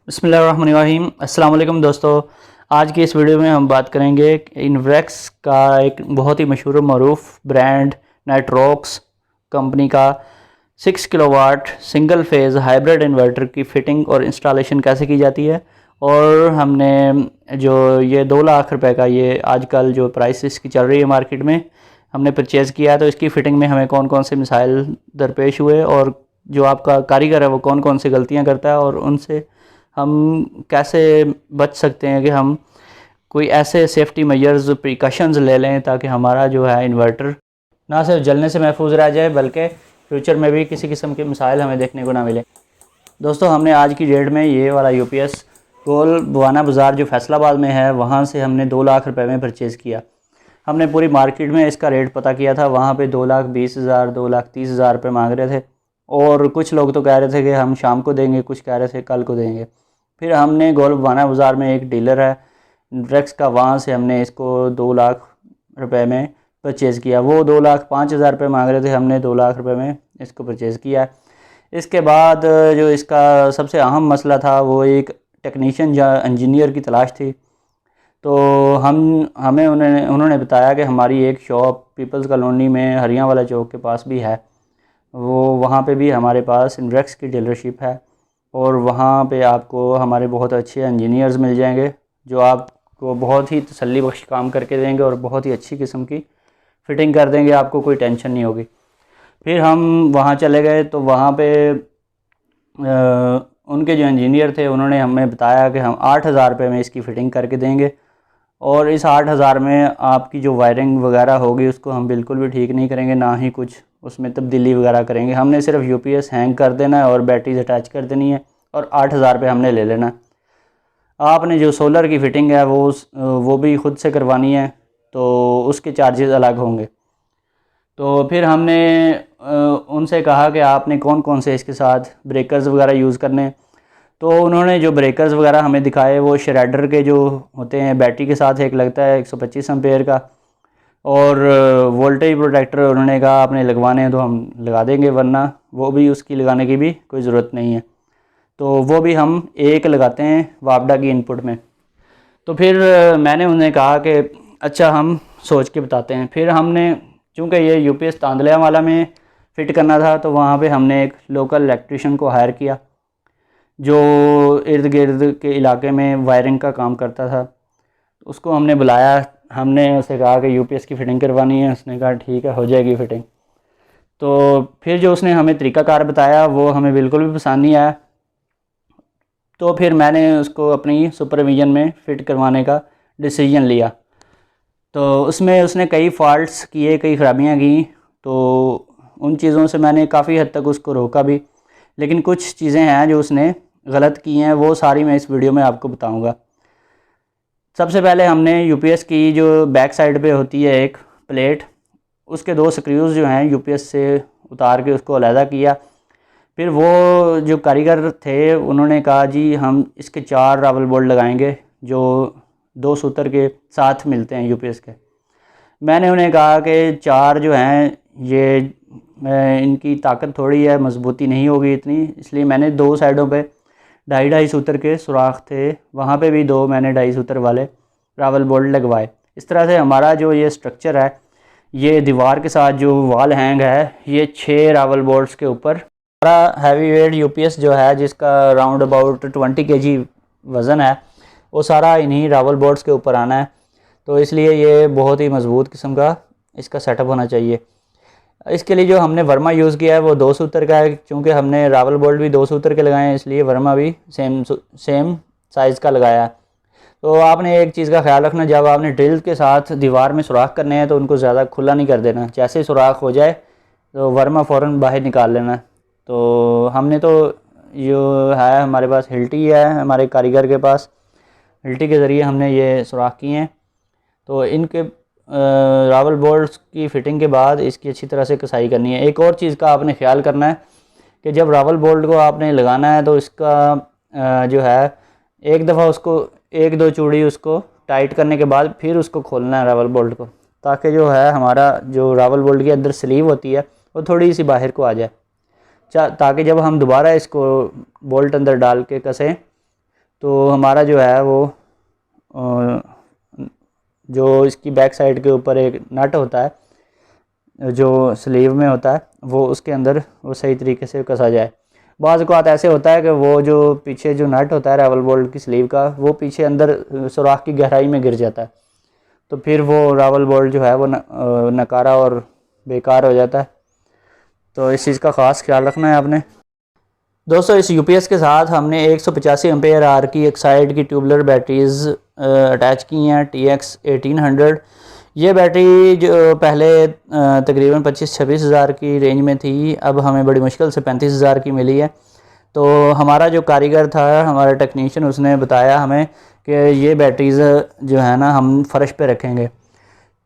बिस्मिल्लाहिर्रहमानिर्रहीम। अस्सलाम वालेकुम दोस्तों, आज की इस वीडियो में हम बात करेंगे इन्वेक्स का एक बहुत ही मशहूर मरूफ ब्रांड नाइट्रोक्स कंपनी का 6 kilowatt single phase hybrid inverter की फ़िटिंग और इंस्टॉलेशन कैसे की जाती है। और हमने जो ये 2 लाख रुपए का ये आजकल जो प्राइस इसकी चल रही है मार्केट में, हमने परचेज़ किया है, तो इसकी फ़िटिंग में हमें कौन कौन से मसाइल दरपेश हुए और जो आपका कारीगर है वो कौन कौन सी गलतियाँ करता है और उनसे हम कैसे बच सकते हैं कि हम कोई ऐसे सेफ्टी मेजर्स प्रिकॉशंस ले लें ताकि हमारा जो है इन्वर्टर ना सिर्फ जलने से महफूज रह जाए बल्कि फ्यूचर में भी किसी किस्म के मसाइल हमें देखने को ना मिले। दोस्तों, हमने आज की डेट में ये वाला यूपीएस गोल बवाना बाज़ार जो फैसलाबाद में है वहाँ से हमने 2 लाख रुपए में परचेज़ किया। हमने पूरी मार्केट में इसका रेट पता किया था, वहाँ पे 2,20,000 2,30,000 रुपये मांग रहे थे और कुछ लोग तो कह रहे थे कि हम शाम को देंगे, कुछ कह रहे थे कल को देंगे। फिर हमने गोल बवाना बाज़ार में एक डीलर है ड्रग्स का, वहाँ से हमने इसको 2 लाख रुपए में परचेज़ किया। वो 2,05,000 रुपये मांग रहे थे, हमने 2 लाख रुपए में इसको परचेज़ किया। इसके बाद जो इसका सबसे अहम मसला था वो एक टेक्नीशियन या इंजीनियर की तलाश थी। तो हमें उन्होंने बताया कि हमारी एक शॉप पीपल्स कॉलोनी में हरियाँ वाला चौक के पास भी है, वो वहाँ पे भी हमारे पास इन्वेक्स की डीलरशिप है और वहाँ पे आपको हमारे बहुत अच्छे इंजीनियर्स मिल जाएंगे जो आपको बहुत ही तसल्ली बख्श काम करके देंगे और बहुत ही अच्छी किस्म की फ़िटिंग कर देंगे, आपको कोई टेंशन नहीं होगी। फिर हम वहाँ चले गए तो वहाँ पे उनके जो इंजीनियर थे उन्होंने हमें बताया कि हम 8,000 रुपये में इसकी फ़िटिंग करके देंगे और इस 8,000 में आपकी जो वायरिंग वगैरह होगी उसको हम बिल्कुल भी ठीक नहीं करेंगे, ना ही कुछ उसमें तब्दीली वगैरह करेंगे। हमने सिर्फ यूपीएस हैंग कर देना है और बैटरीज अटैच कर देनी है और 8,000 रुपये हमने ले लेना। आपने जो सोलर की फ़िटिंग है वो भी ख़ुद से करवानी है, तो उसके चार्जेस अलग होंगे। तो फिर हमने उनसे कहा कि आपने कौन कौन से इसके साथ ब्रेकर्स वगैरह यूज़ करने, तो उन्होंने जो ब्रेकर्स वगैरह हमें दिखाए वो श्रेडर के जो होते हैं बैटरी के साथ एक लगता है 125 एम्पेयर का, और वोल्टेज प्रोटेक्टर उन्होंने कहा आपने लगवाने हैं तो हम लगा देंगे, वरना वो भी उसकी लगाने की भी कोई ज़रूरत नहीं है। तो वो भी हम एक लगाते हैं वापडा की इनपुट में। तो फिर मैंने उन्हें कहा कि अच्छा हम सोच के बताते हैं। फिर हमने चूँकि ये यूपीएस तांदलिया वाला में फ़िट करना था तो वहाँ पे हमने एक लोकल इलेक्ट्रीशियन को हायर किया जो इर्द गिर्द के इलाके में वायरिंग का काम करता था। उसको हमने बुलाया, हमने उसे कहा कि यूपीएस की फ़िटिंग करवानी है, उसने कहा ठीक है हो जाएगी फ़िटिंग। तो फिर जो उसने हमें तरीक़ाकार बताया वो हमें बिल्कुल भी पसंद नहीं आया, तो फिर मैंने उसको अपनी सुपरविज़न में फ़िट करवाने का डिसीजन लिया। तो उसमें उसने कई फ़ॉल्ट्स किए, कई ख़राबियाँ की, तो उन चीज़ों से मैंने काफ़ी हद तक उसको रोका भी, लेकिन कुछ चीज़ें हैं जो उसने गलत की हैं वो सारी मैं इस वीडियो में आपको बताऊंगा। सबसे पहले हमने यूपीएस की जो बैक साइड पे होती है एक प्लेट, उसके 2 स्क्रूज़ जो हैं यूपीएस से उतार के उसको अलहदा किया। फिर वो जो कारीगर थे उन्होंने कहा जी हम इसके 4 रावल बोल्ट लगाएंगे जो 2 सूत्र के साथ मिलते हैं यूपीएस के। मैंने उन्हें कहा कि 4 जो हैं ये इनकी ताकत थोड़ी है, मजबूती नहीं होगी इतनी, इसलिए मैंने 2 साइडों पे 2.5 सूत्र के सुराख थे, वहाँ पे भी 2 मैंने 2.5 सूत्र वाले रावल बोल्ट लगवाए। इस तरह से हमारा जो ये स्ट्रक्चर है, ये दीवार के साथ जो वॉल हैंग है, ये 6 रावल बोल्ट्स के ऊपर हमारा हैवी वेट यूपीएस जो है जिसका राउंड अबाउट 20 kg वज़न है, वो सारा इन्हीं रावल बोल्ट्स के ऊपर आना है। तो इसलिए ये बहुत ही मज़बूत किस्म का इसका सेटअप होना चाहिए। इसके लिए जो हमने वर्मा यूज़ किया है वो 2 सूत्र का है, क्योंकि हमने रावल बोल्ट भी 2 सूत्र के लगाए हैं, इसलिए वर्मा भी सेम साइज़ का लगाया है। तो आपने एक चीज़ का ख्याल रखना, जब आपने ड्रिल के साथ दीवार में सुराख करने हैं तो उनको ज़्यादा खुला नहीं कर देना, जैसे सुराख हो जाए तो वर्मा फ़ौरन बाहर निकाल लेना। तो हमने तो जो है हमारे पास हिल्टी है, हमारे कारीगर के पास हिल्टी के ज़रिए हमने ये सुराख किए हैं। तो इनके रावल बोल्ट्स की फ़िटिंग के बाद इसकी अच्छी तरह से कसाई करनी है। एक और चीज़ का आपने ख्याल करना है कि जब रावल बोल्ट को आपने लगाना है तो इसका जो है एक दफ़ा उसको 1-2 चूड़ी उसको टाइट करने के बाद फिर उसको खोलना है रावल बोल्ट को, ताकि जो है हमारा जो रावल बोल्ट के अंदर स्लीव होती है वो थोड़ी सी बाहर को आ जाए, ताकि जब हम दोबारा इसको बोल्ट अंदर डाल के कसें तो हमारा जो है वो जो इसकी बैक साइड के ऊपर एक नट होता है जो स्लीव में होता है, वो उसके अंदर वो सही तरीके से कसा जाए। बाज़ औक़ात ऐसे होता है कि वो जो पीछे जो नट होता है रावल बोल्ट की स्लीव का, वो पीछे अंदर सुराख की गहराई में गिर जाता है, तो फिर वो रावल बोल्ट जो है वो नकारा और बेकार हो जाता है। तो इस चीज़ का ख़ास ख्याल रखना है आपने। दोस्तों इस यूपीएस के साथ हमने 185 एम्पेयर आर की एक साइड की ट्यूबलर बैटरीज़ अटैच की हैं, TX 1800। ये बैटरी जो पहले तकरीबन 25-26 हज़ार की रेंज में थी, अब हमें बड़ी मुश्किल से 35 हज़ार की मिली है। तो हमारा जो कारीगर था, हमारा टेक्नीशियन, उसने बताया हमें कि ये बैटरीज़ जो है ना हम फ़र्श पे रखेंगे।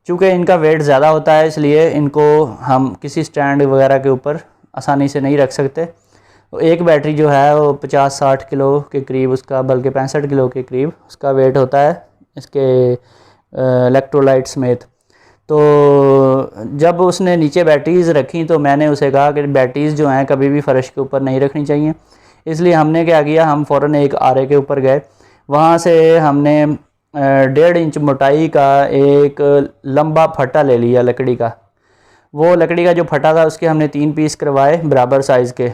चूँकि इनका वेट ज़्यादा होता है इसलिए इनको हम किसी स्टैंड वगैरह के ऊपर आसानी से नहीं रख सकते। तो एक बैटरी जो है वो 50-60 किलो के करीब उसका, बल्कि 65 किलो के करीब उसका वेट होता है इसके इलेक्ट्रोलाइट समेत। तो जब उसने नीचे बैटरीज़ रखी तो मैंने उसे कहा कि बैटरीज़ जो हैं कभी भी फ़र्श के ऊपर नहीं रखनी चाहिए। इसलिए हमने क्या किया, हम फ़ौरन एक आरे के ऊपर गए, वहाँ से हमने 1.5 इंच मोटाई का एक लंबा फट्टा ले लिया लकड़ी का। वो लकड़ी का जो फटा था उसके हमने 3 पीस करवाए बराबर साइज़ के,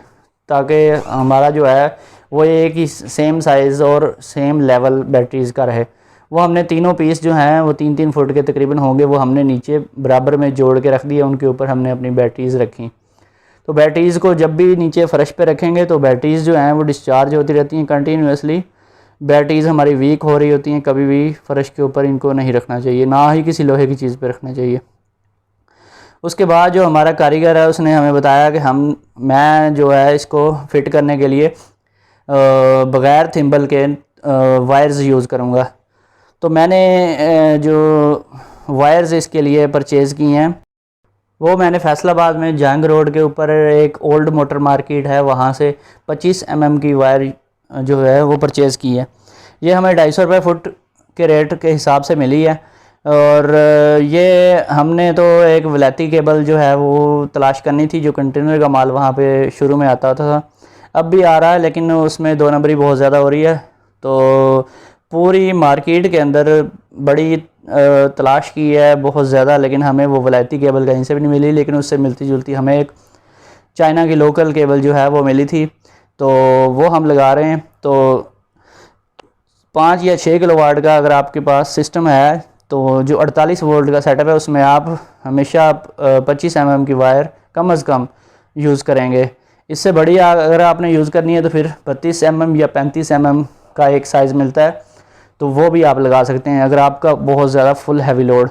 ताकि हमारा जो है वो एक ही सेम साइज़ और सेम लेवल बैटरीज़ का रहे। वो हमने तीनों पीस जो हैं वो 3-3 फुट के तकरीबन होंगे, वो हमने नीचे बराबर में जोड़ के रख दिए, उनके ऊपर हमने अपनी बैटरीज़ रखी। तो बैटरीज़ को जब भी नीचे फ़र्श पे रखेंगे तो बैटरीज़ जो हैं वो डिस्चार्ज होती रहती हैं कंटिन्यूसली। बैटरीज़ हमारी वीक हो रही होती हैं, कभी भी फ़र्श के ऊपर इनको नहीं रखना चाहिए, ना ही किसी लोहे की चीज़ पे रखना चाहिए। उसके बाद जो हमारा कारीगर है उसने हमें बताया कि मैं जो है इसको फ़िट करने के लिए बग़ैर थिम्बल के वायर्स यूज़ करूँगा। तो मैंने जो वायर्स इसके लिए परचेज़ की हैं वो मैंने फैसलाबाद में जंग रोड के ऊपर एक ओल्ड मोटर मार्केट है, वहाँ से 25 mm की वायर जो है वो परचेज़ की है। ये हमें 250 रुपये फुट के रेट के हिसाब से मिली है। और ये हमने तो एक वलैती केबल जो है वो तलाश करनी थी, जो कंटेनर का माल वहाँ पे शुरू में आता था, अब भी आ रहा है लेकिन उसमें 2 नंबरी बहुत ज़्यादा हो रही है। तो पूरी मार्केट के अंदर बड़ी तलाश की है बहुत ज़्यादा, लेकिन हमें वो वलैती केबल कहीं से भी नहीं मिली, लेकिन उससे मिलती जुलती हमें एक चाइना की लोकल केबल जो है वो मिली थी, तो वो हम लगा रहे हैं। तो 5 या 6 किलोवाट का अगर आपके पास सिस्टम है तो जो 48 वोल्ट का सेटअप है उसमें आप हमेशा 25 mm की वायर कम अज़ कम यूज़ करेंगे। इससे बड़ी अगर आपने यूज़ करनी है तो फिर 32 mm या 35 mm का एक साइज़ मिलता है, तो वो भी आप लगा सकते हैं अगर आपका बहुत ज़्यादा फुल हैवी लोड।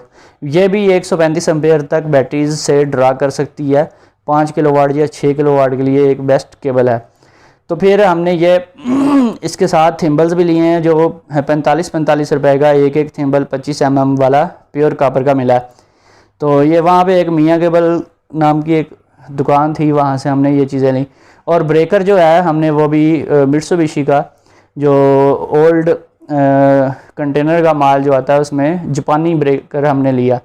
ये भी 135 एम्पेयर तक बैटरीज से ड्रा कर सकती है। 5 किलोवाट या 6 किलोवाट के लिए एक बेस्ट केबल है। तो फिर हमने ये इसके साथ थिम्बल्स भी लिए हैं, जो है 45 रुपए का एक थिम्बल 25 mm वाला प्योर कॉपर का मिला। तो ये वहाँ पे एक मियाँ केबल नाम की एक दुकान थी, वहाँ से हमने ये चीज़ें ली। और ब्रेकर जो है हमने वो भी मित्सुबिशी का जो ओल्ड कंटेनर का माल जो आता है उसमें जापानी ब्रेकर हमने लिया।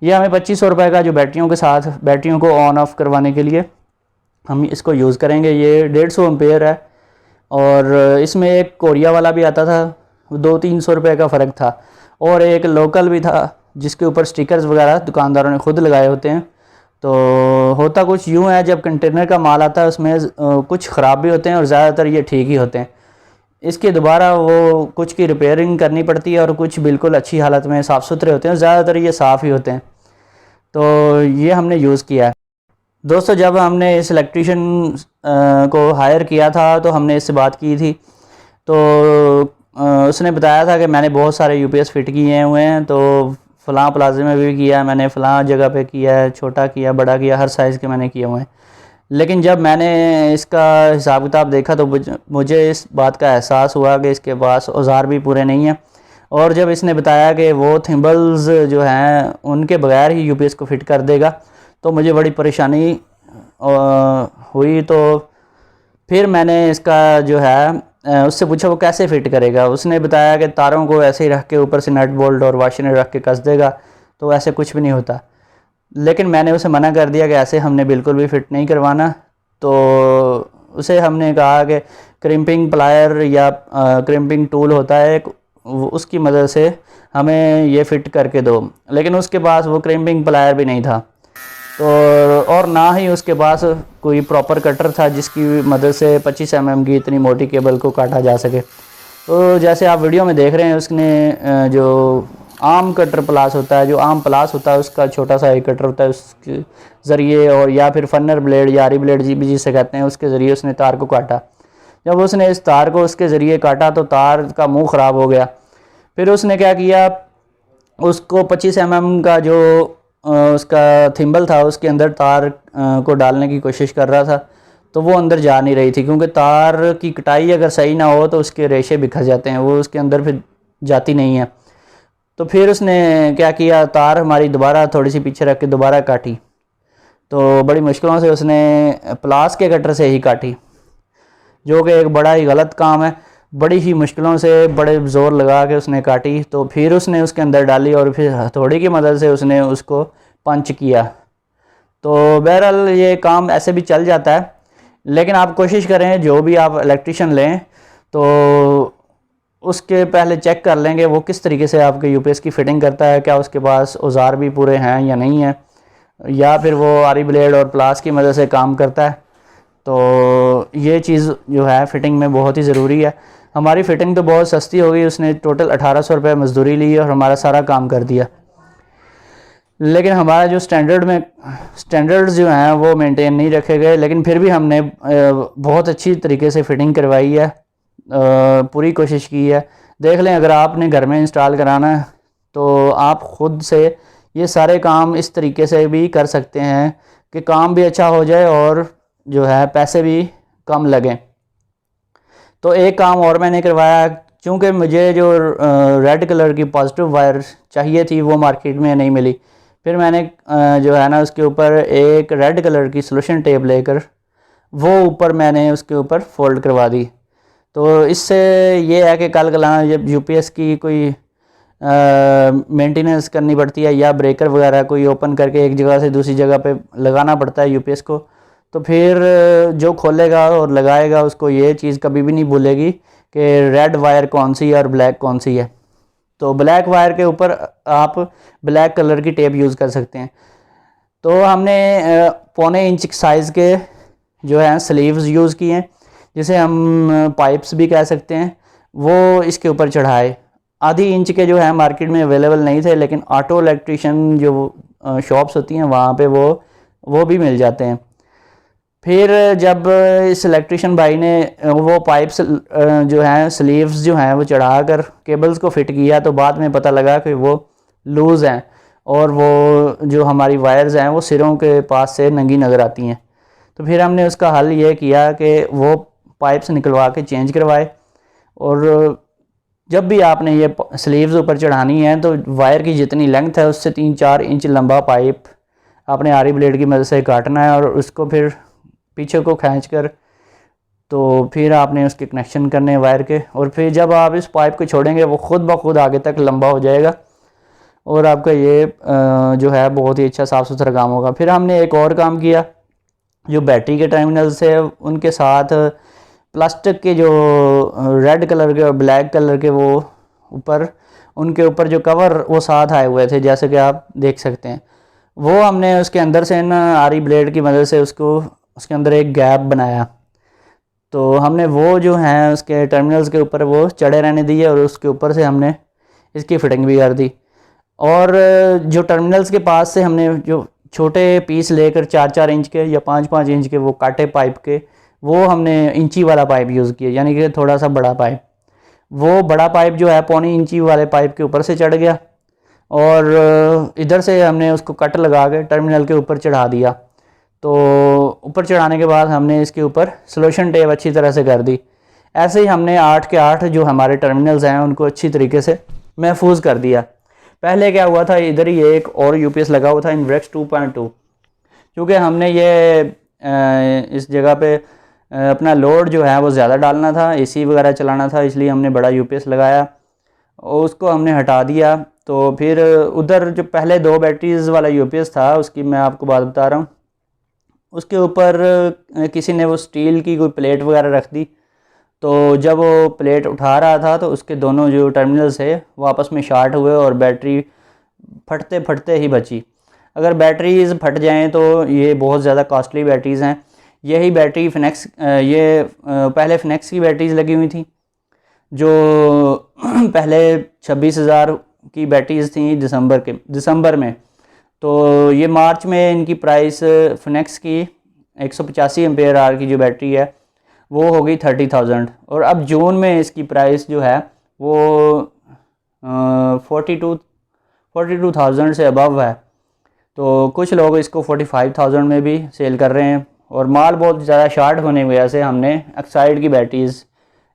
ये हमें 2500 रुपये का, जो बैटरियों के साथ बैटरियों को ऑन ऑफ करवाने के लिए हम इसको यूज़ करेंगे। ये 150 एम्पेयर है और इसमें एक कोरिया वाला भी आता था, 200-300 रुपये का फ़र्क था, और एक लोकल भी था जिसके ऊपर स्टिकर्स वगैरह दुकानदारों ने खुद लगाए होते हैं। तो होता कुछ यूँ है, जब कंटेनर का माल आता है उसमें कुछ ख़राब भी होते हैं और ज़्यादातर ये ठीक ही होते हैं। इसके दोबारा वो कुछ की रिपेयरिंग करनी पड़ती है और कुछ बिल्कुल अच्छी हालत में साफ़ सुथरे होते हैं, ज़्यादातर ये साफ़ ही होते हैं। तो ये हमने यूज़ किया है। दोस्तों जब हमने इस इलेक्ट्रीशियन को हायर किया था तो हमने इससे बात की थी, तो उसने बताया था कि मैंने बहुत सारे यूपीएस फिट किए हुए हैं, तो फ़लाँ प्लाजे में भी किया है मैंने, फ़लाँ जगह पे किया है, छोटा किया, बड़ा किया, हर साइज़ के मैंने किए हुए हैं। लेकिन जब मैंने इसका हिसाब किताब देखा तो मुझे इस बात का एहसास हुआ कि इसके पास औज़ार भी पूरे नहीं हैं। और जब इसने बताया कि वो थिम्बल्स जो हैं उनके बगैर ही यूपीएस को फ़िट कर देगा, तो मुझे बड़ी परेशानी हुई। तो फिर मैंने इसका जो है उससे पूछा वो कैसे फ़िट करेगा। उसने बताया कि तारों को ऐसे ही रख के ऊपर से नट बोल्ट और वाशर रख के कस देगा, तो ऐसे कुछ भी नहीं होता। लेकिन मैंने उसे मना कर दिया कि ऐसे हमने बिल्कुल भी फ़िट नहीं करवाना। तो उसे हमने कहा कि क्रिम्पिंग प्लायर या क्रिम्पिंग टूल होता है एक, उसकी मदद से हमें ये फ़िट करके दो। लेकिन उसके पास वो क्रिम्पिंग प्लायर भी नहीं था, तो और ना ही उसके पास कोई प्रॉपर कटर था जिसकी मदद से 25 mm की इतनी मोटी केबल को काटा जा सके। तो जैसे आप वीडियो में देख रहे हैं, उसने जो आम कटर प्लास होता है, जो आम प्लास होता है उसका छोटा सा एक कटर होता है, उसके ज़रिए, और या फिर फनर ब्लेड या आरी ब्लेड भी जिसे कहते हैं, उसके ज़रिए उसने तार को काटा। जब उसने इस तार को उसके ज़रिए काटा तो तार का मुंह ख़राब हो गया। फिर उसने क्या किया, उसको 25 mm का जो उसका थिम्बल था उसके अंदर तार को डालने की कोशिश कर रहा था, तो वो अंदर जा नहीं रही थी, क्योंकि तार की कटाई अगर सही ना हो तो उसके रेशे बिखर जाते हैं, वो उसके अंदर फिर जाती नहीं है। तो फिर उसने क्या किया, तार हमारी दोबारा थोड़ी सी पीछे रख के दोबारा काटी, तो बड़ी मुश्किलों से उसने प्लास के कटर से ही काटी, जो कि एक बड़ा ही गलत काम है। बड़ी ही मुश्किलों से बड़े ज़ोर लगा के उसने काटी, तो फिर उसने उसके अंदर डाली और फिर हथौड़ी की मदद से उसने उसको पंच किया। तो बहरहाल ये काम ऐसे भी चल जाता है, लेकिन आप कोशिश करें जो भी आप इलेक्ट्रिशियन लें तो उसके पहले चेक कर लेंगे वो किस तरीके से आपके यूपीएस की फ़िटिंग करता है, क्या उसके पास औजार भी पूरे हैं या नहीं है, या फिर वो आरी ब्लेड और प्लास की मदद से काम करता है। तो ये चीज़ जो है फ़िटिंग में बहुत ही ज़रूरी है। हमारी फ़िटिंग तो बहुत सस्ती हो गई, उसने टोटल 1800 रुपये मजदूरी ली और हमारा सारा काम कर दिया। लेकिन हमारा जो स्टैंडर्ड्स जो हैं वो मेंटेन नहीं रखे गए, लेकिन फिर भी हमने बहुत अच्छी तरीके से फ़िटिंग करवाई है, पूरी कोशिश की है। देख लें, अगर आपने घर में इंस्टॉल कराना है तो आप ख़ुद से ये सारे काम इस तरीके से भी कर सकते हैं कि काम भी अच्छा हो जाए और जो है पैसे भी कम लगें। तो एक काम और मैंने करवाया, क्योंकि मुझे जो रेड कलर की पॉजिटिव वायर चाहिए थी वो मार्केट में नहीं मिली। फिर मैंने जो है ना उसके ऊपर एक रेड कलर की सोल्यूशन टेप लेकर वो ऊपर मैंने उसके ऊपर फोल्ड करवा दी। तो इससे ये है कि कल कलाना जब यूपीएस की कोई मेंटेनेंस करनी पड़ती है या ब्रेकर वगैरह कोई ओपन करके एक जगह से दूसरी जगह पे लगाना पड़ता है यूपीएस को, तो फिर जो खोलेगा और लगाएगा उसको ये चीज़ कभी भी नहीं भूलेगी कि रेड वायर कौन सी है और ब्लैक कौन सी है। तो ब्लैक वायर के ऊपर आप ब्लैक कलर की टेप यूज़ कर सकते हैं। तो हमने 1.25 इंच साइज़ के जो है स्लीव्स यूज़ किए हैं, जिसे हम पाइप्स भी कह सकते हैं, वो इसके ऊपर चढ़ाए। आधी इंच के जो है मार्केट में अवेलेबल नहीं थे, लेकिन ऑटो इलेक्ट्रिशियन जो शॉप्स होती हैं वहाँ पे वो भी मिल जाते हैं। फिर जब इस इलेक्ट्रिशियन भाई ने वो पाइप्स जो हैं स्लीव्स जो हैं वो चढ़ा कर केबल्स को फिट किया, तो बाद में पता लगा कि वो लूज़ हैं और वो जो हमारी वायर्स हैं वो सिरों के पास से नंगी नज़र आती हैं। तो फिर हमने उसका हल ये किया कि वो पाइप्स निकलवा के चेंज करवाए, और जब भी आपने ये स्लीव्स ऊपर चढ़ानी है तो वायर की जितनी लेंथ है उससे 3-4 इंच लंबा पाइप आपने आरी ब्लेड की मदद से काटना है, और उसको फिर पीछे को खींचकर तो फिर आपने उसके कनेक्शन करने हैं वायर के, और फिर जब आप इस पाइप को छोड़ेंगे वो खुद ब खुद आगे तक लंबा हो जाएगा और आपका ये जो है बहुत ही अच्छा साफ़ सुथरा काम होगा। फिर हमने एक और काम किया, जो बैटरी के टर्मिनल्स है उनके साथ प्लास्टिक के जो रेड कलर के और ब्लैक कलर के वो ऊपर उनके ऊपर जो कवर वो साथ आए हुए थे, जैसे कि आप देख सकते हैं, वो हमने उसके अंदर से ना आरी ब्लेड की मदद से उसके अंदर एक गैप बनाया। तो हमने वो जो हैं उसके टर्मिनल्स के ऊपर वो चढ़े रहने दिए और उसके ऊपर से हमने इसकी फिटिंग भी कर दी। और जो टर्मिनल्स के पास से हमने जो छोटे पीस लेकर 4-4 इंच के या 5-5 इंच के वो काटे पाइप के, वो हमने इंची वाला पाइप यूज़ किया, यानी कि थोड़ा सा बड़ा पाइप। वो बड़ा पाइप जो है 1.25 इंची वाले पाइप के ऊपर से चढ़ गया और इधर से हमने उसको कट लगा के टर्मिनल के ऊपर चढ़ा दिया। तो ऊपर चढ़ाने के बाद हमने इसके ऊपर सोल्यूशन टेप अच्छी तरह से कर दी। ऐसे ही हमने 8 के 8 जो हमारे टर्मिनल्स हैं उनको अच्छी तरीके से महफूज कर दिया। पहले क्या हुआ था, इधर ही एक और यूपीएस लगा हुआ था इनब्रेक्स 2.2, क्योंकि हमने ये इस जगह पे अपना लोड जो है वो ज़्यादा डालना था, एसी वगैरह चलाना था, इसलिए हमने बड़ा यूपीएस लगाया और उसको हमने हटा दिया। तो फिर उधर जो पहले 2 बैटरीज़ वाला यूपीएस था उसकी मैं आपको बात बता रहा हूँ, उसके ऊपर किसी ने वो स्टील की कोई प्लेट वगैरह रख दी तो जब वो प्लेट उठा रहा था तो उसके दोनों जो टर्मिनल्स है वो आपस में शार्ट हुए और बैटरी फटते फटते ही बची। अगर बैटरीज़ फट जाएं तो ये बहुत ज़्यादा कॉस्टली बैटरीज़ हैं। यही बैटरी पहले फिनेक्स की बैटरीज़ लगी हुई थी जो पहले 26,000 की बैटरीज़ थी दिसंबर में। तो ये मार्च में इनकी प्राइस फिनेक्स की 185 एम्पेयर आवर की जो बैटरी है वो हो गई 30,000 और अब जून में इसकी प्राइस जो है वो 42,000 से अबव है। तो कुछ लोग इसको 45,000 में भी सेल कर रहे हैं और माल बहुत ज़्यादा शार्ट होने की वजह से हमने एक्साइड की बैटरीज़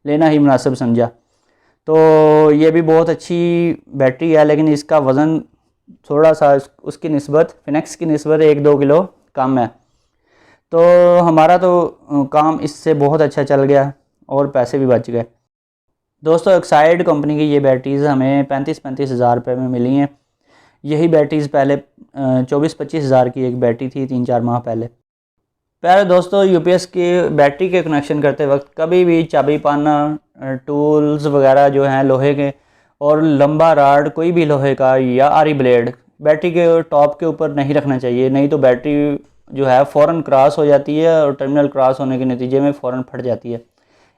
लेना ही मुनासिब समझा। तो ये भी बहुत अच्छी बैटरी है लेकिन इसका वज़न थोड़ा सा उसकी निस्बत फिनेक्स की निस्बत 1-2 किलो कम है। तो हमारा तो काम इससे बहुत अच्छा चल गया और पैसे भी बच गए। दोस्तों एक्साइड कंपनी की ये बैटरीज़ हमें 35-35 हज़ार रुपये में मिली हैं। यही बैटरीज़ पहले 24-25 हज़ार की एक बैटरी थी 3-4 माह पहले। प्यारे दोस्तों यूपीएस की बैटरी के कनेक्शन करते वक्त कभी भी चाबी पाना, टूल्स वगैरह जो हैं लोहे के और लंबा राड कोई भी लोहे का या आरी ब्लेड बैटरी के टॉप के ऊपर नहीं रखना चाहिए, नहीं तो बैटरी जो है फ़ौरन क्रॉस हो जाती है और टर्मिनल क्रॉस होने के नतीजे में फ़ौरन फट जाती है।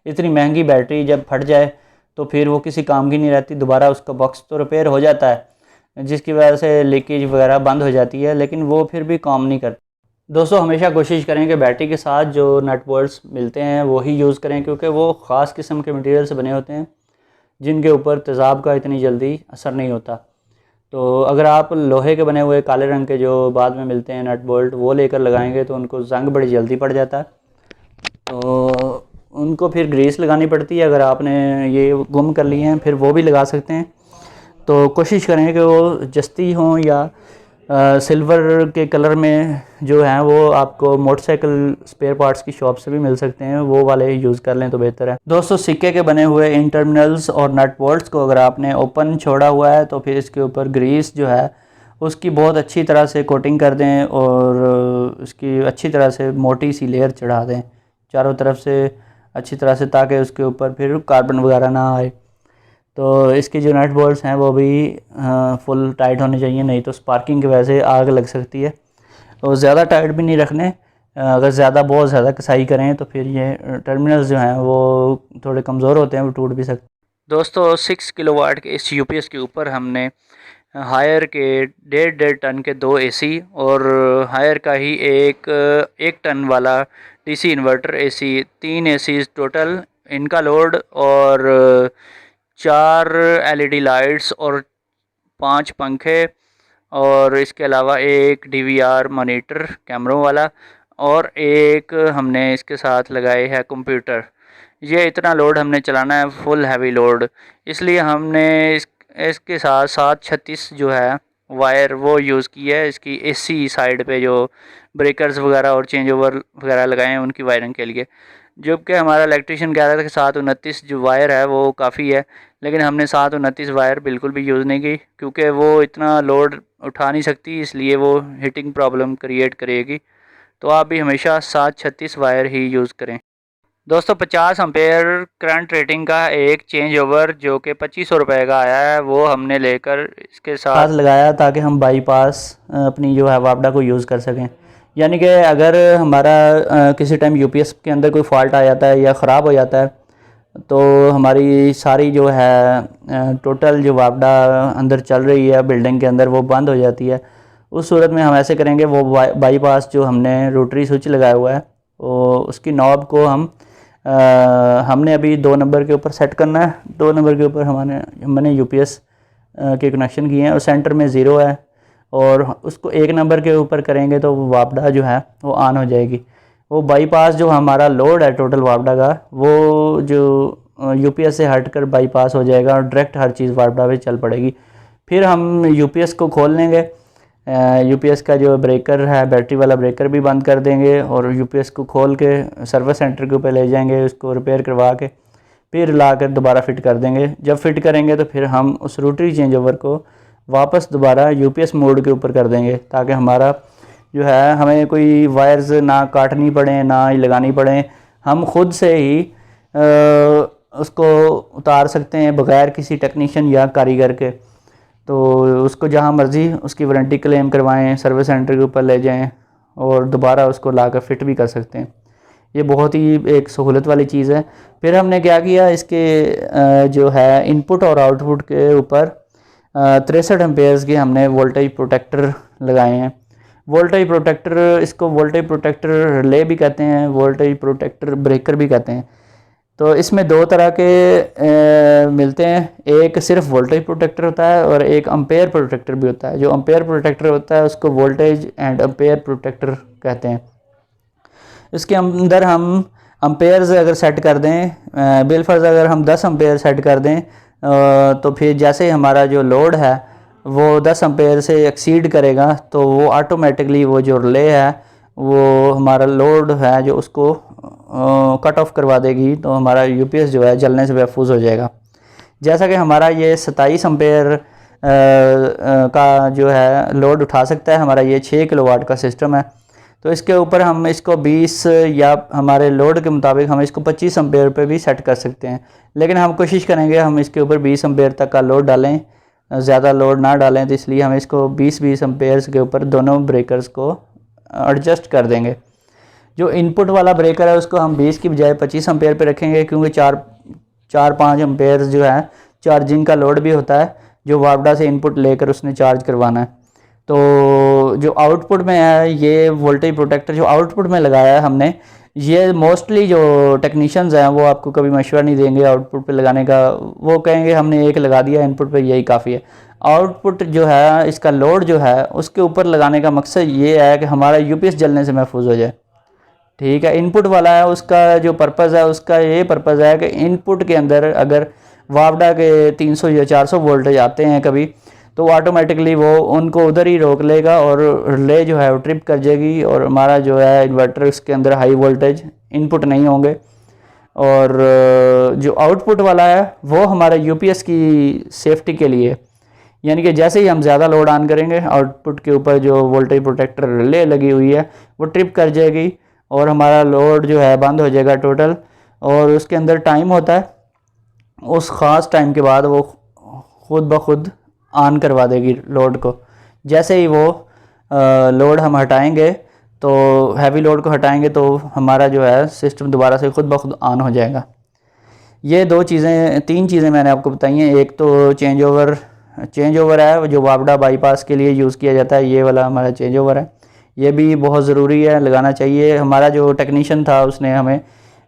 इतनी महंगी बैटरी जब फट जाए तो फिर वो किसी काम की नहीं रहती। दोबारा उसका बॉक्स तो रिपेयर हो जाता है जिसकी वजह से लीकेज वगैरह बंद हो जाती है, लेकिन वो फिर भी काम नहीं करती। दोस्तों हमेशा कोशिश करें कि बैटरी के साथ जो नट बोल्ट्स मिलते हैं वो ही यूज़ करें, क्योंकि वो ख़ास किस्म के मटेरियल से बने होते हैं जिनके ऊपर तेज़ाब का इतनी जल्दी असर नहीं होता। तो अगर आप लोहे के बने हुए काले रंग के जो बाद में मिलते हैं नट बोल्ट वो लेकर लगाएंगे तो उनको जंग बड़ी जल्दी पड़ जाता है, तो उनको फिर ग्रीस लगानी पड़ती है। अगर आपने ये गुम कर लिए हैं फिर वो भी लगा सकते हैं। तो कोशिश करें कि वो जस्ती हों या सिल्वर के कलर में जो हैं वो आपको मोटरसाइकिल स्पेयर पार्ट्स की शॉप से भी मिल सकते हैं, वो वाले यूज़ कर लें तो बेहतर है। दोस्तों सिक्के के बने हुए इन टर्मिनल्स और नट बोल्ट्स को अगर आपने ओपन छोड़ा हुआ है तो फिर इसके ऊपर ग्रीस जो है उसकी बहुत अच्छी तरह से कोटिंग कर दें और उसकी अच्छी तरह से मोटी सी लेयर चढ़ा दें चारों तरफ से अच्छी तरह से, ताकि उसके ऊपर फिर कार्बन वगैरह ना आए। तो इसके जो नट बोल्ट्स हैं वो भी फुल टाइट होने चाहिए, नहीं तो स्पार्किंग की वजह से आग लग सकती है। और ज़्यादा टाइट भी नहीं रखने, अगर बहुत ज़्यादा कसाई करें तो फिर ये टर्मिनल्स जो हैं वो थोड़े कमज़ोर होते हैं, वो टूट भी सकते हैं। दोस्तों 6 किलोवाट के इस यूपीएस के ऊपर हमने हायर के 1.5 टन के 2 एसी और हायर का ही एक टन वाला DC inverter AC, 3 AC total इनका लोड और 4 एलईडी लाइट्स और 5 पंखे और इसके अलावा एक डीवीआर मॉनिटर कैमरों वाला और एक हमने इसके साथ लगाए है कंप्यूटर। ये इतना लोड हमने चलाना है, फुल हैवी लोड, इसलिए हमने इसके साथ 736 जो है वायर वो यूज़ की है इसकी एसी साइड पे, जो ब्रेकर्स वगैरह और चेंज ओवर वगैरह लगाए हैं उनकी वायरिंग के लिए। जबकि हमारा इलेक्ट्रीशियन कह रहा था कि 729 जो वायर है वो काफ़ी है, लेकिन हमने 729 वायर बिल्कुल भी यूज़ नहीं की क्योंकि वो इतना लोड उठा नहीं सकती, इसलिए वो हीटिंग प्रॉब्लम क्रिएट करेगी। तो आप भी हमेशा 736 वायर ही यूज़ करें। दोस्तों 50 एम्पेयर करंट रेटिंग का एक चेंज ओवर जो कि 2500 रुपये का आया है वो हमने लेकर इसके साथ लगाया ताकि हम बाईपास अपनी जो है वापडा को यूज़ कर सकें। यानी कि अगर हमारा किसी टाइम यूपीएस के अंदर कोई फॉल्ट आ जाता है या ख़राब हो जाता है तो हमारी सारी जो है टोटल जो वापडा अंदर चल रही है बिल्डिंग के अंदर वो बंद हो जाती है। उस सूरत में हम ऐसे करेंगे, वो बाईपास जो हमने रोटरी स्विच लगाया हुआ है वो उसकी नॉब को हमने अभी 2 नंबर के ऊपर सेट करना है। 2 नंबर के ऊपर मैंने यूपीएस के कनेक्शन किए हैं और सेंटर में 0 है और उसको 1 नंबर के ऊपर करेंगे तो वो वापडा जो है वो ऑन हो जाएगी। वो बाईपास जो हमारा लोड है टोटल वापडा का वो जो यूपीएस से हट कर बाईपास हो जाएगा और डायरेक्ट हर चीज़ वापडा पे चल पड़ेगी। फिर हम यूपीएस को खोल लेंगे, यूपीएस का जो ब्रेकर है बैटरी वाला ब्रेकर भी बंद कर देंगे और यूपीएस को खोल के सर्विस सेंटर के ऊपर ले जाएंगे, उसको रिपेयर करवा के फिर ला कर दोबारा फ़िट कर देंगे। जब फिट करेंगे तो फिर हम उस रोटरी चेंज ओवर को वापस दोबारा यूपीएस मोड के ऊपर कर देंगे ताकि हमारा जो है हमें कोई वायर्स ना काटनी पड़े ना ही लगानी पड़े, हम खुद से ही उसको उतार सकते हैं बग़ैर किसी टेक्नीशियन या कारीगर के। तो उसको जहाँ मर्ज़ी उसकी वारंटी क्लेम करवाएं, सर्विस सेंटर के ऊपर ले जाएं और दोबारा उसको लाकर फ़िट भी कर सकते हैं। ये बहुत ही एक सहूलत वाली चीज़ है। फिर हमने क्या किया, इसके जो है इनपुट और आउटपुट के ऊपर 63 एम्पेयर्स के हमने वोल्टेज प्रोटेक्टर लगाए हैं। वोल्टेज प्रोटेक्टर, इसको वोल्टेज प्रोटेक्टर रिले भी कहते हैं, वोल्टेज प्रोटेक्टर ब्रेकर भी कहते हैं। तो इसमें दो तरह के मिलते हैं, एक सिर्फ वोल्टेज प्रोटेक्टर होता है और एक एम्पेयर प्रोटेक्टर भी होता है। जो एम्पेयर प्रोटेक्टर होता है उसको वोल्टेज एंड एम्पेयर प्रोटेक्टर कहते हैं। इसके अंदर हम एम्पेयर्स अगर सेट कर दें, बिलफर्ज अगर हम 10 एम्पेयर सेट कर दें, तो फिर जैसे हमारा जो लोड है वो 10 एम्पेयर से एक्सीड करेगा तो वो ऑटोमेटिकली वो जो रिले है वो हमारा लोड है जो उसको कट ऑफ करवा देगी, तो हमारा यूपीएस जो है जलने से महफूज हो जाएगा। जैसा कि हमारा ये 27 एम्पेयर का जो है लोड उठा सकता है, हमारा ये 6 किलोवाट का सिस्टम है। तो इसके ऊपर हम इसको 20 या हमारे लोड के मुताबिक हम इसको 25 एम्पेयर पे भी सेट कर सकते हैं, लेकिन हम कोशिश करेंगे हम इसके ऊपर 20 एम्पेयर तक का लोड डालें, ज़्यादा लोड ना डालें। तो इसलिए हम इसको 20-20 एम्पेयर्स के ऊपर दोनों ब्रेकर्स को एडजस्ट कर देंगे। जो इनपुट वाला ब्रेकर है उसको हम 20 की बजाय 25 एम्पेयर पे रखेंगे, क्योंकि 4-5 एम्पेयर्स जो है चार्जिंग का लोड भी होता है जो वापडा से इनपुट लेकर उसने चार्ज करवाना है। तो जो आउटपुट में है ये वोल्टेज प्रोटेक्टर जो आउटपुट में लगाया है हमने, ये मोस्टली जो टेक्नीशियंस हैं वो आपको कभी मशवरा नहीं देंगे आउटपुट पे लगाने का। वो कहेंगे हमने एक लगा दिया इनपुट पे, यही काफ़ी है। आउटपुट जो है इसका लोड जो है उसके ऊपर लगाने का मकसद ये है कि हमारा यूपीएस जलने से महफूज हो जाए। ठीक है, इनपुट वाला है उसका जो पर्पज़ है उसका ये पर्पज़ है कि इनपुट के अंदर अगर वापडा के 300 या 400 वोल्टेज आते हैं कभी, तो ऑटोमेटिकली वो उनको उधर ही रोक लेगा और रिले जो है वो ट्रिप कर जाएगी और हमारा जो है इन्वर्टर उसके अंदर हाई वोल्टेज इनपुट नहीं होंगे। और जो आउटपुट वाला है वो हमारा यूपीएस की सेफ्टी के लिए, यानी कि जैसे ही हम ज़्यादा लोड ऑन करेंगे आउटपुट के ऊपर जो वोल्टेज प्रोटेक्टर रिले लगी हुई है वो ट्रिप कर जाएगी और हमारा लोड जो है बंद हो जाएगा टोटल। और उसके अंदर टाइम होता है, उस ख़ास टाइम के बाद वो खुद ब खुद ऑन करवा देगी लोड को। जैसे ही वो लोड हम हटाएंगे तो हैवी लोड को हटाएंगे तो हमारा जो है सिस्टम दोबारा से खुद ब खुद ऑन हो जाएगा। ये 3 चीज़ें मैंने आपको बताई हैं। एक तो चेंज ओवर है जो वापडा बाईपास के लिए यूज़ किया जाता है, ये वाला हमारा चेंज ओवर है, ये भी बहुत ज़रूरी है, लगाना चाहिए। हमारा जो टेक्नीशियन था उसने हमें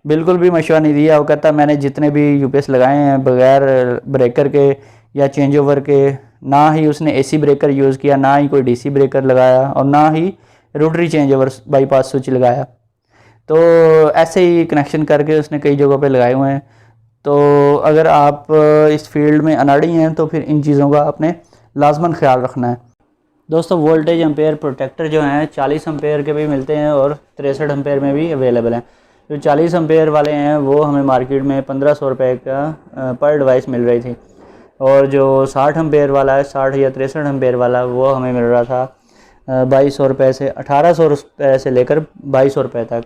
बिल्कुल भी मशवरा नहीं दिया, वो कहता मैंने जितने भी यूपीएस लगाए हैं बगैर ब्रेकर के या चेंज ओवर के, ना ही उसने एसी ब्रेकर यूज़ किया, ना ही कोई डीसी ब्रेकर लगाया और ना ही rotary changeover bypass switch लगाया। तो ऐसे ही कनेक्शन करके उसने कई जगहों पे लगाए हुए हैं। तो अगर आप इस फील्ड में अनाड़ी हैं तो फिर इन चीज़ों का आपने लाजमन ख्याल रखना है। दोस्तों वोल्टेज एम्पेयर प्रोटेक्टर जो हैं 40 एम्पेयर के भी मिलते हैं और 63 एम्पेयर में भी अवेलेबल हैं। जो 40 एम्पेयर वाले हैं वो हमें मार्केट में 1500 रुपये का पर डिवाइस मिल रही थी, और जो 60 एम्पेयर वाला है 60 या 63 एम्पेयर वाला वो हमें मिल रहा था 2200 रुपये से 1800 रुपये से लेकर 2200 रुपये तक।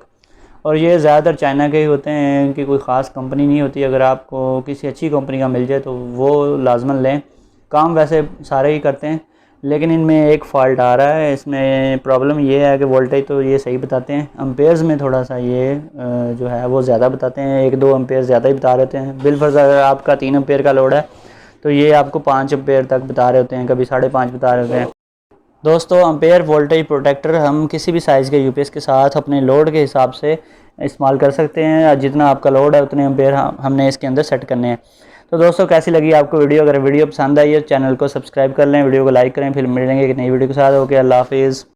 और ये ज़्यादातर चाइना के ही होते हैं, इनकी कोई ख़ास कंपनी नहीं होती। अगर आपको किसी अच्छी कंपनी का मिल जाए तो वो लाजमन लें। काम वैसे सारे ही करते हैं, लेकिन इनमें एक फ़ॉल्ट आ रहा है। इसमें प्रॉब्लम ये है कि वोल्टेज तो ये सही बताते हैं, एम्पेयर्स में थोड़ा सा ये जो है वो ज़्यादा बताते हैं, 1-2 एम्पेयर ज़्यादा ही बता रहते हैं। बिलफर्ज अगर आपका 3 एम्पेयर का लोड है तो ये आपको 5 एम्पेयर तक बता रहे होते हैं, कभी 5.5 बता रहे होते हैं। दोस्तों एम्पेयर वोल्टेज प्रोटेक्टर हम किसी भी साइज़ के यूपीएस के साथ अपने लोड के हिसाब से इस्तेमाल कर सकते हैं। जितना आपका लोड है उतने एम्पेयर हमने इसके अंदर सेट करने हैं। तो दोस्तों कैसी लगी आपको वीडियो? अगर वीडियो पसंद आई है चैनल को सब्सक्राइब कर लें, वीडियो को लाइक करें। फिर मिलेंगे एक नई वीडियो के साथ। ओके, अल्लाह हाफिज़।